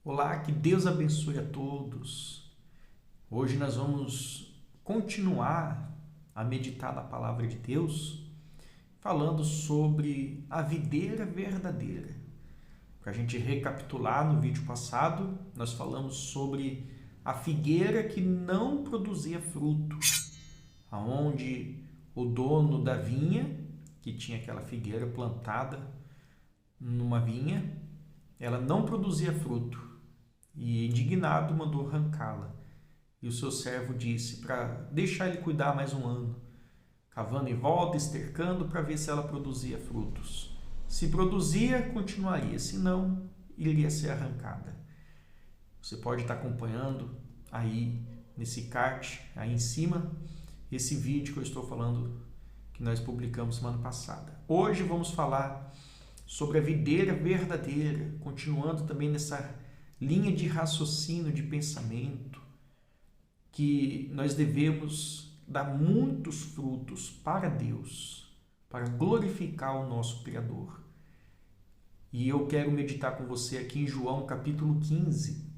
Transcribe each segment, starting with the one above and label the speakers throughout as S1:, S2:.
S1: Olá, que Deus abençoe a todos. Hoje nós vamos continuar a meditar na palavra de Deus, falando sobre a videira verdadeira. Para a gente recapitular, no vídeo passado, nós falamos sobre a figueira que não produzia fruto, aonde o dono da vinha, que tinha aquela figueira plantada numa vinha, ela não produzia fruto. E indignado mandou arrancá-la. E o seu servo disse para deixar ele cuidar mais um ano, cavando em volta, estercando para ver se ela produzia frutos. Se produzia, continuaria, se não, iria ser arrancada. Você pode estar acompanhando aí nesse card, aí em cima, esse vídeo que eu estou falando, que nós publicamos semana passada. Hoje vamos falar sobre a videira verdadeira, continuando também nessa linha de raciocínio, de pensamento, que nós devemos dar muitos frutos para Deus, para glorificar o nosso Criador. E eu quero meditar com você aqui em João capítulo 15,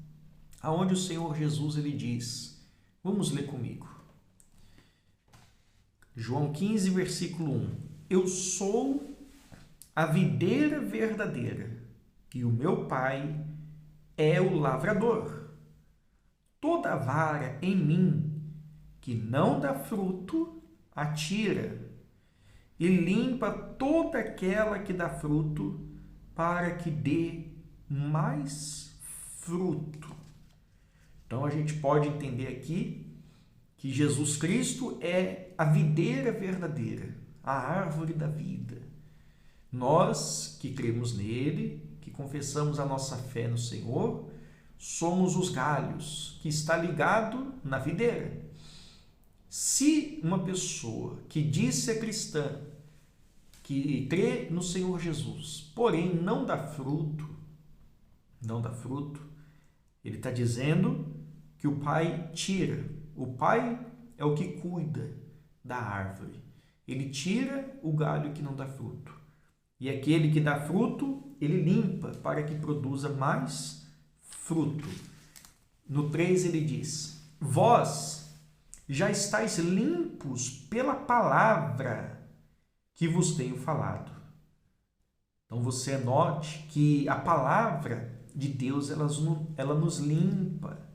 S1: aonde o Senhor Jesus ele diz, vamos ler comigo. João 15, versículo 1. Eu sou a videira verdadeira e o meu Pai é o lavrador. Toda vara em mim que não dá fruto, atira, e limpa toda aquela que dá fruto, para que dê mais fruto. Então a gente pode entender aqui que Jesus Cristo é a videira verdadeira, a árvore da vida. Nós que cremos nele, que confessamos a nossa fé no Senhor, somos os galhos que está ligado na videira. Se uma pessoa que diz ser cristã, que crê no Senhor Jesus, porém não dá fruto, ele está dizendo que o Pai tira. O Pai é o que cuida da árvore. Ele tira o galho que não dá fruto. E aquele que dá fruto, ele limpa para que produza mais fruto. No 3 ele diz, vós já estáis limpos pela palavra que vos tenho falado. Então você note que a palavra de Deus, ela nos limpa.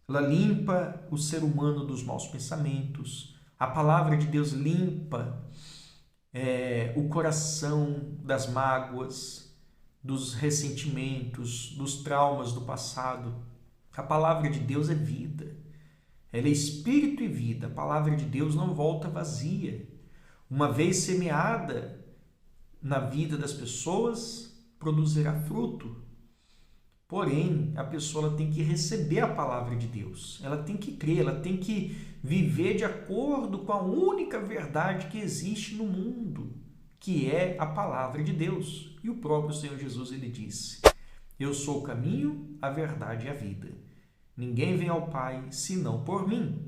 S1: Ela limpa o ser humano dos maus pensamentos. A palavra de Deus limpa o coração das mágoas, dos ressentimentos, dos traumas do passado. A palavra de Deus é vida. Ela é espírito e vida. A palavra de Deus não volta vazia. Uma vez semeada na vida das pessoas, produzirá fruto. Porém, a pessoa ela tem que receber a palavra de Deus. Ela tem que crer, ela tem que viver de acordo com a única verdade que existe no mundo, que é a palavra de Deus. E o próprio Senhor Jesus ele disse, eu sou o caminho, a verdade e a vida. Ninguém vem ao Pai senão por mim.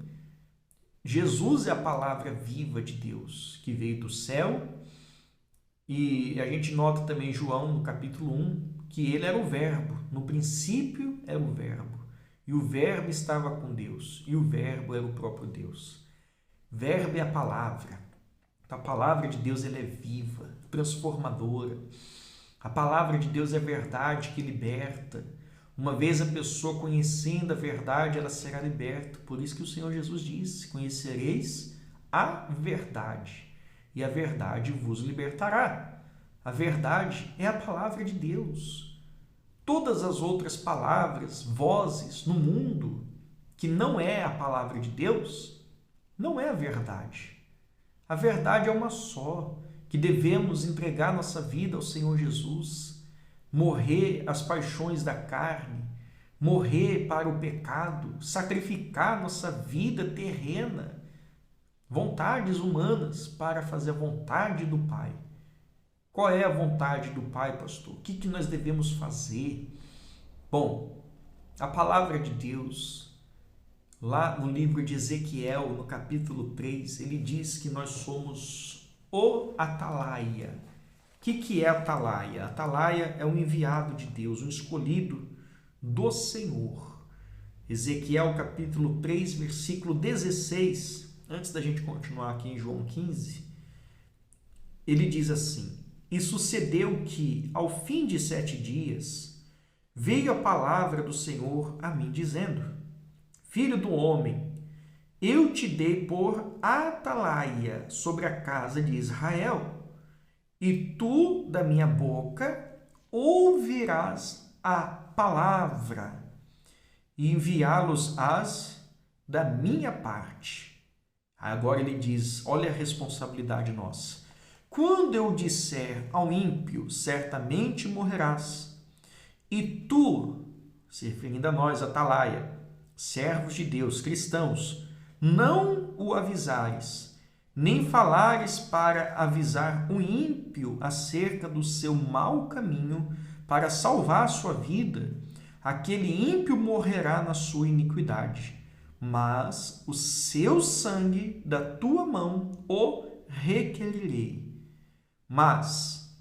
S1: Jesus é a palavra viva de Deus, que veio do céu. E a gente nota também em João, no capítulo 1, que ele era o verbo. No princípio era o verbo. E o verbo estava com Deus. E o verbo era o próprio Deus. Verbo é a palavra. A palavra de Deus ela é viva, transformadora. A palavra de Deus é verdade que liberta. Uma vez a pessoa conhecendo a verdade, ela será liberta. Por isso que o Senhor Jesus disse, conhecereis a verdade, e a verdade vos libertará. A verdade é a palavra de Deus. Todas as outras palavras, vozes no mundo, que não é a palavra de Deus, não é a verdade. A verdade é uma só, que devemos entregar nossa vida ao Senhor Jesus, morrer às paixões da carne, morrer para o pecado, sacrificar nossa vida terrena, vontades humanas para fazer a vontade do Pai. Qual é a vontade do Pai, pastor? O que nós devemos fazer? Bom, a palavra de Deus, lá no livro de Ezequiel, no capítulo 3, ele diz que nós somos o atalaia. O que é atalaia? Atalaia é um enviado de Deus, um escolhido do Senhor. Ezequiel capítulo 3, versículo 16, antes da gente continuar aqui em João 15, ele diz assim: E sucedeu que, ao fim de 7 dias, veio a palavra do Senhor a mim, dizendo: Filho do homem, eu te dei por atalaia sobre a casa de Israel, e tu, da minha boca, ouvirás a palavra, e enviá-los-ás da minha parte. Agora ele diz, olha a responsabilidade nossa. Quando eu disser ao ímpio, certamente morrerás, e tu, se referindo a nós, atalaia, servos de Deus, cristãos, não o avisares, nem falares para avisar o ímpio acerca do seu mau caminho para salvar sua vida, aquele ímpio morrerá na sua iniquidade, mas o seu sangue da tua mão o requerirei. Mas,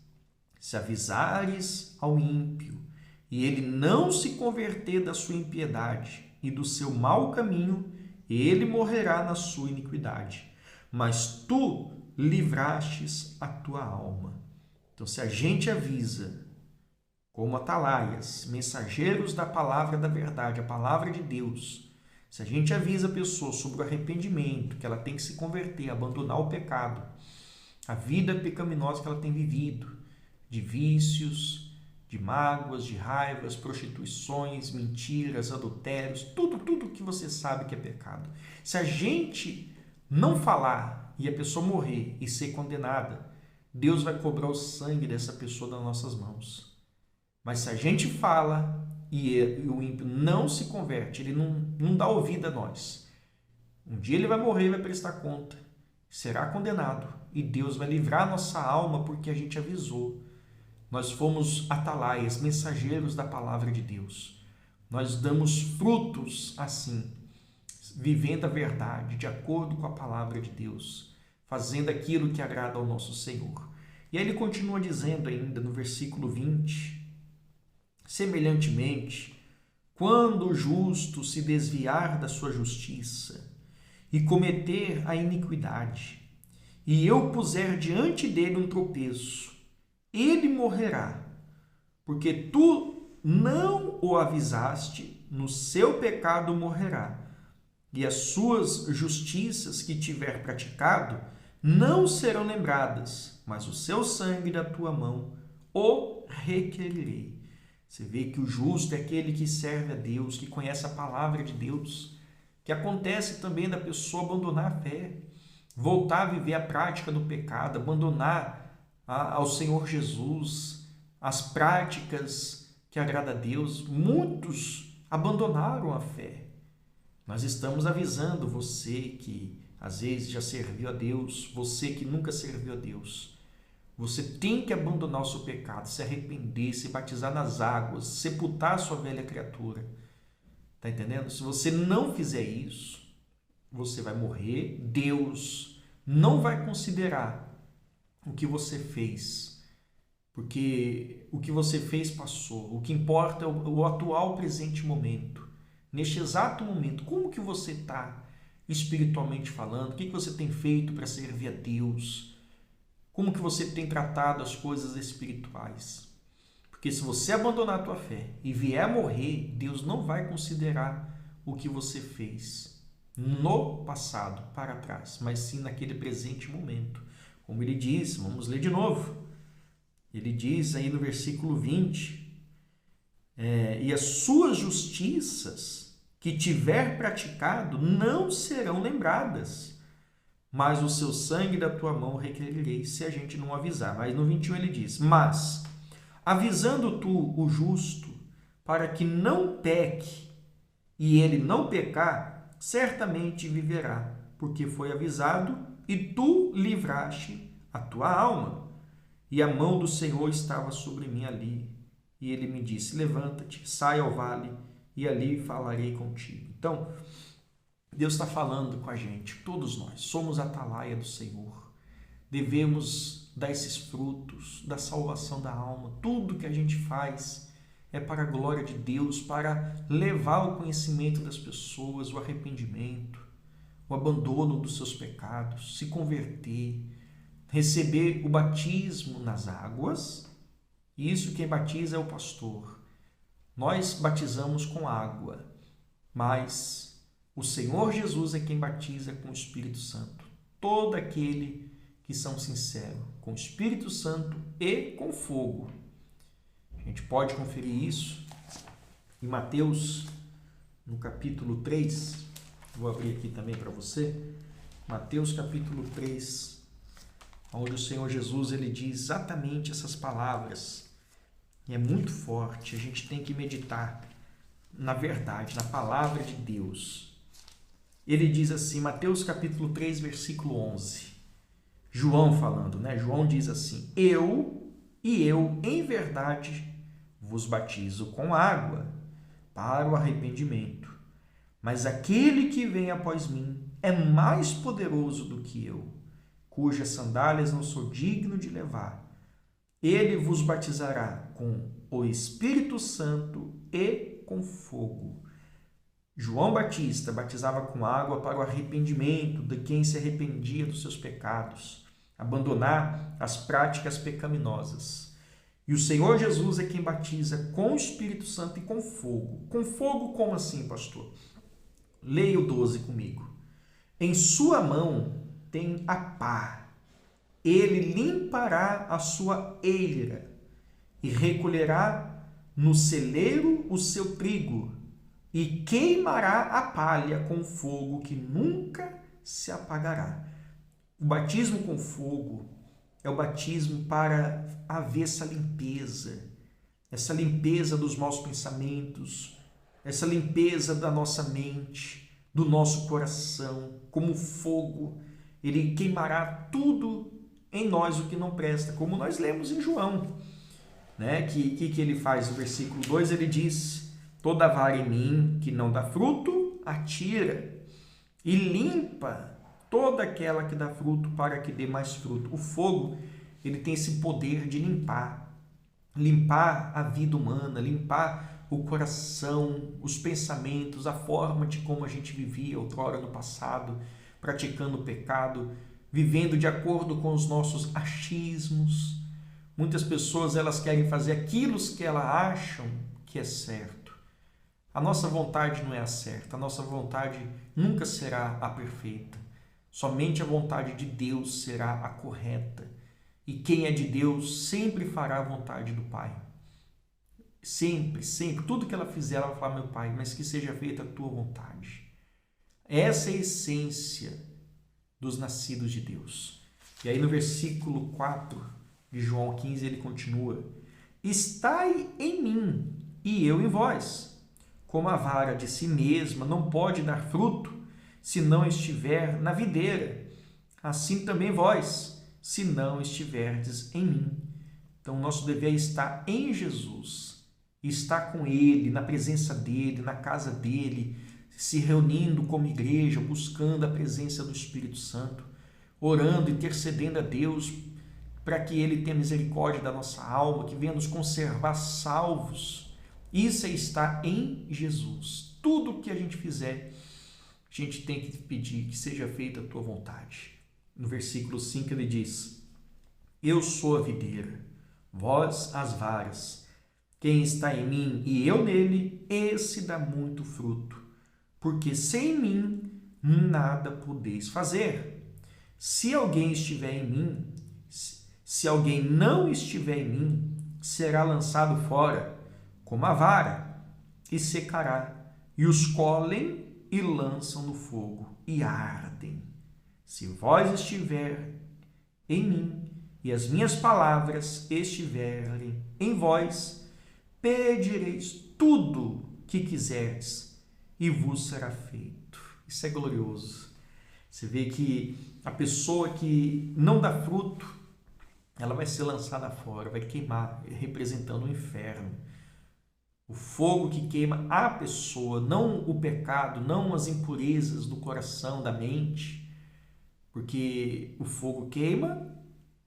S1: se avisares ao ímpio, e ele não se converter da sua impiedade e do seu mau caminho, ele morrerá na sua iniquidade. Mas tu livrastes a tua alma. Então, se a gente avisa, como atalaias, mensageiros da palavra da verdade, a palavra de Deus, se a gente avisa a pessoa sobre o arrependimento, que ela tem que se converter, abandonar o pecado, a vida pecaminosa que ela tem vivido, de vícios, de mágoas, de raivas, prostituições, mentiras, adultérios, tudo que você sabe que é pecado. Se a gente não falar e a pessoa morrer e ser condenada, Deus vai cobrar o sangue dessa pessoa das nossas mãos. Mas se a gente fala e o ímpio não se converte, ele não dá ouvido a nós, um dia ele vai morrer e vai prestar conta, será condenado, e Deus vai livrar a nossa alma porque a gente avisou. Nós fomos atalaias, mensageiros da palavra de Deus. Nós damos frutos assim, vivendo a verdade, de acordo com a palavra de Deus, fazendo aquilo que agrada ao nosso Senhor. E aí ele continua dizendo ainda no versículo 20, semelhantemente, quando o justo se desviar da sua justiça e cometer a iniquidade, e eu puser diante dele um tropeço, ele morrerá, porque tu não o avisaste, no seu pecado morrerá, e as suas justiças que tiver praticado não serão lembradas, mas o seu sangue da tua mão o requerirei. Você vê que o justo é aquele que serve a Deus, que conhece a palavra de Deus, que acontece também da pessoa abandonar a fé, voltar a viver a prática do pecado, abandonar ao Senhor Jesus, as práticas que agradam a Deus. Muitos abandonaram a fé. Nós estamos avisando você que às vezes já serviu a Deus, você que nunca serviu a Deus. Você tem que abandonar o seu pecado, se arrepender, se batizar nas águas, sepultar a sua velha criatura. Está entendendo? Se você não fizer isso, você vai morrer. Deus não vai considerar o que você fez, porque o que você fez passou. O que importa é o atual presente momento. Neste exato momento, como que você está espiritualmente falando? O que você tem feito para servir a Deus? Como que você tem tratado as coisas espirituais? Porque se você abandonar a tua fé e vier a morrer, Deus não vai considerar o que você fez no passado, para trás, mas sim naquele presente momento. Como ele diz, vamos ler de novo. Ele diz aí no versículo 20, e as suas justiças que tiver praticado não serão lembradas, mas o seu sangue da tua mão requerirei, se a gente não avisar. Mas no 21 ele diz, mas avisando tu o justo, para que não peque, e ele não pecar, certamente viverá, porque foi avisado, e tu livraste a tua alma. E a mão do Senhor estava sobre mim ali, e ele me disse, levanta-te, sai ao vale, e ali falarei contigo. Então, Deus está falando com a gente, todos nós, somos a atalaia do Senhor, devemos dar esses frutos da salvação da alma. Tudo que a gente faz é para a glória de Deus, para levar ao conhecimento das pessoas o arrependimento, o abandono dos seus pecados, se converter, receber o batismo nas águas. Isso quem batiza é o pastor. Nós batizamos com água, mas o Senhor Jesus é quem batiza com o Espírito Santo. Todo aquele que são sinceros, com o Espírito Santo e com fogo. A gente pode conferir isso em Mateus, no capítulo 3. Vou abrir aqui também para você. Mateus capítulo 3, onde o Senhor Jesus ele diz exatamente essas palavras. E é muito forte, a gente tem que meditar na verdade, na palavra de Deus. Ele diz assim, Mateus capítulo 3, versículo 11. João falando, né? João diz assim, eu, em verdade, vos batizo com água para o arrependimento. Mas aquele que vem após mim é mais poderoso do que eu, cujas sandálias não sou digno de levar. Ele vos batizará com o Espírito Santo e com fogo. João Batista batizava com água para o arrependimento de quem se arrependia dos seus pecados, abandonar as práticas pecaminosas. E o Senhor Jesus é quem batiza com o Espírito Santo e com fogo. Com fogo como assim, pastor? Leia o 12 comigo. Em sua mão tem a pá. Ele limpará a sua eira e recolherá no celeiro o seu trigo e queimará a palha com fogo que nunca se apagará. O batismo com fogo é o batismo para haver essa limpeza dos maus pensamentos, essa limpeza da nossa mente, do nosso coração, como fogo. Ele queimará tudo em nós o que não presta, como nós lemos em João, né? Que ele faz no versículo 2, ele diz, toda vara em mim que não dá fruto, atira, e limpa toda aquela que dá fruto para que dê mais fruto. O fogo, ele tem esse poder de limpar a vida humana, limpar o coração, os pensamentos, a forma de como a gente vivia outrora no passado, praticando o pecado, vivendo de acordo com os nossos achismos. Muitas pessoas elas querem fazer aquilo que elas acham que é certo. A nossa vontade não é a certa, a nossa vontade nunca será a perfeita. Somente a vontade de Deus será a correta. E quem é de Deus sempre fará a vontade do Pai. Sempre, sempre. Tudo que ela fizer, ela vai falar, meu Pai, mas que seja feita a tua vontade. Essa é a essência dos nascidos de Deus. E aí no versículo 4 de João 15 ele continua, estai em mim e eu em vós, como a vara de si mesma não pode dar fruto se não estiver na videira, assim também vós, se não estiverdes em mim. Então nosso dever é estar em Jesus, estar com Ele, na presença dEle, na casa dEle, se reunindo como igreja, buscando a presença do Espírito Santo, orando, intercedendo a Deus para que Ele tenha misericórdia da nossa alma, que venha nos conservar salvos. Isso é estar em Jesus. Tudo o que a gente fizer, a gente tem que pedir que seja feita a tua vontade. No versículo 5 ele diz, eu sou a videira, vós as varas. Quem está em mim e eu nele, esse dá muito fruto. Porque sem mim nada podeis fazer. Se alguém estiver em mim, se alguém não estiver em mim, será lançado fora, como a vara, e secará. E os colhem e lançam no fogo, e ardem. Se vós estiver em mim, e as minhas palavras estiverem em vós, pedireis tudo que quiserdes, e vos será feito. Isso é glorioso. Você vê que a pessoa que não dá fruto, ela vai ser lançada fora, vai queimar, representando o inferno. O fogo que queima a pessoa, não o pecado, não as impurezas do coração, da mente, porque o fogo queima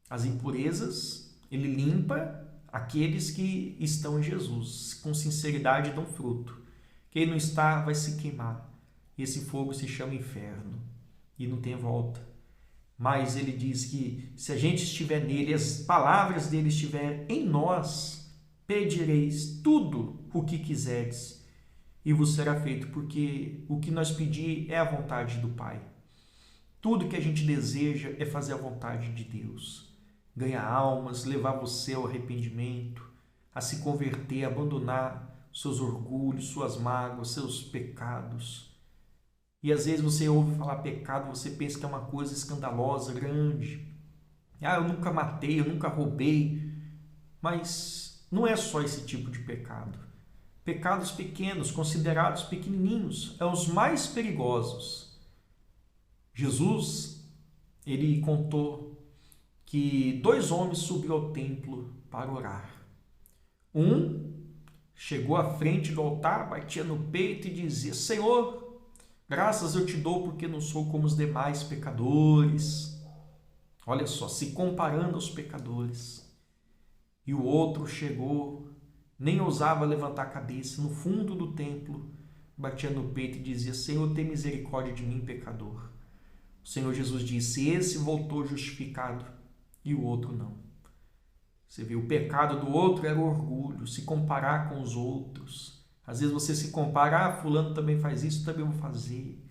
S1: as impurezas, ele limpa aqueles que estão em Jesus, com sinceridade dão fruto. Quem não está vai se queimar. Esse fogo se chama inferno e não tem volta. Mas ele diz que se a gente estiver nele, as palavras dele estiverem em nós, pedireis tudo o que quiserdes e vos será feito, porque o que nós pedir é a vontade do Pai. Tudo que a gente deseja é fazer a vontade de Deus. Ganhar almas, levar você ao arrependimento, a se converter, abandonar seus orgulhos, suas mágoas, seus pecados. E às vezes você ouve falar pecado, você pensa que é uma coisa escandalosa, grande. Eu nunca matei, eu nunca roubei. Mas não é só esse tipo de pecado. Pecados pequenos, considerados pequenininhos, são os mais perigosos. Jesus, ele contou que 2 homens subiram ao templo para orar. Um chegou à frente do altar, batia no peito e dizia: Senhor, graças eu te dou porque não sou como os demais pecadores. Olha só, se comparando aos pecadores. E o outro chegou, nem ousava levantar a cabeça, no fundo do templo, batia no peito e dizia: Senhor, tem misericórdia de mim, pecador. O Senhor Jesus disse: esse voltou justificado e o outro não. Você vê, o pecado do outro era o orgulho, se comparar com os outros. Às vezes você se compara: fulano também faz isso, também vou fazer.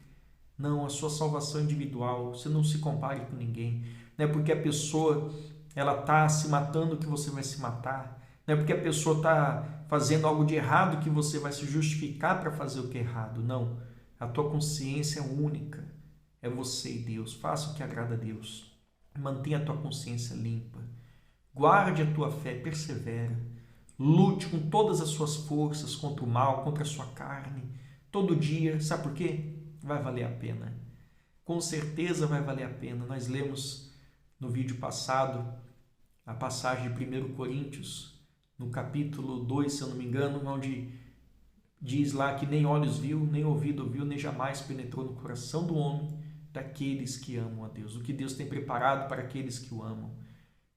S1: Não, a sua salvação é individual, você não se compare com ninguém. Não é porque a pessoa está se matando que você vai se matar. Não é porque a pessoa está fazendo algo de errado que você vai se justificar para fazer o que é errado. Não, a tua consciência é única. É você e Deus. Faça o que agrada a Deus. Mantenha a tua consciência limpa. Guarde a tua fé, persevera. Lute com todas as suas forças contra o mal, contra a sua carne. Todo dia. Sabe por quê? Vai valer a pena. Com certeza vai valer a pena. Nós lemos no vídeo passado a passagem de 1 Coríntios, no capítulo 2, se eu não me engano, onde diz lá que nem olhos viu, nem ouvido viu, nem jamais penetrou no coração do homem daqueles que amam a Deus. O que Deus tem preparado para aqueles que o amam.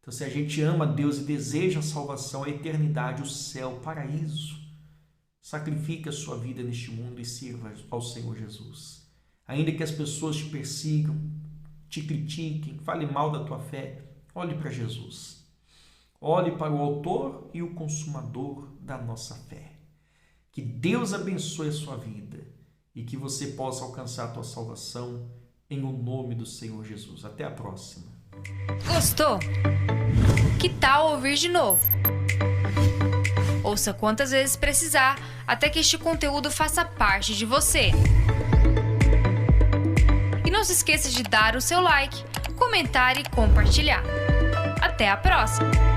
S1: Então, se a gente ama a Deus e deseja a salvação, a eternidade, o céu, o paraíso, sacrifique a sua vida neste mundo e sirva ao Senhor Jesus. Ainda que as pessoas te persigam, te critiquem, falem mal da tua fé, olhe para Jesus. Olhe para o autor e o consumador da nossa fé. Que Deus abençoe a sua vida e que você possa alcançar a tua salvação em o nome do Senhor Jesus. Até a próxima.
S2: Gostou? Que tal ouvir de novo? Ouça quantas vezes precisar até que este conteúdo faça parte de você. E não se esqueça de dar o seu like, comentar e compartilhar. Até a próxima!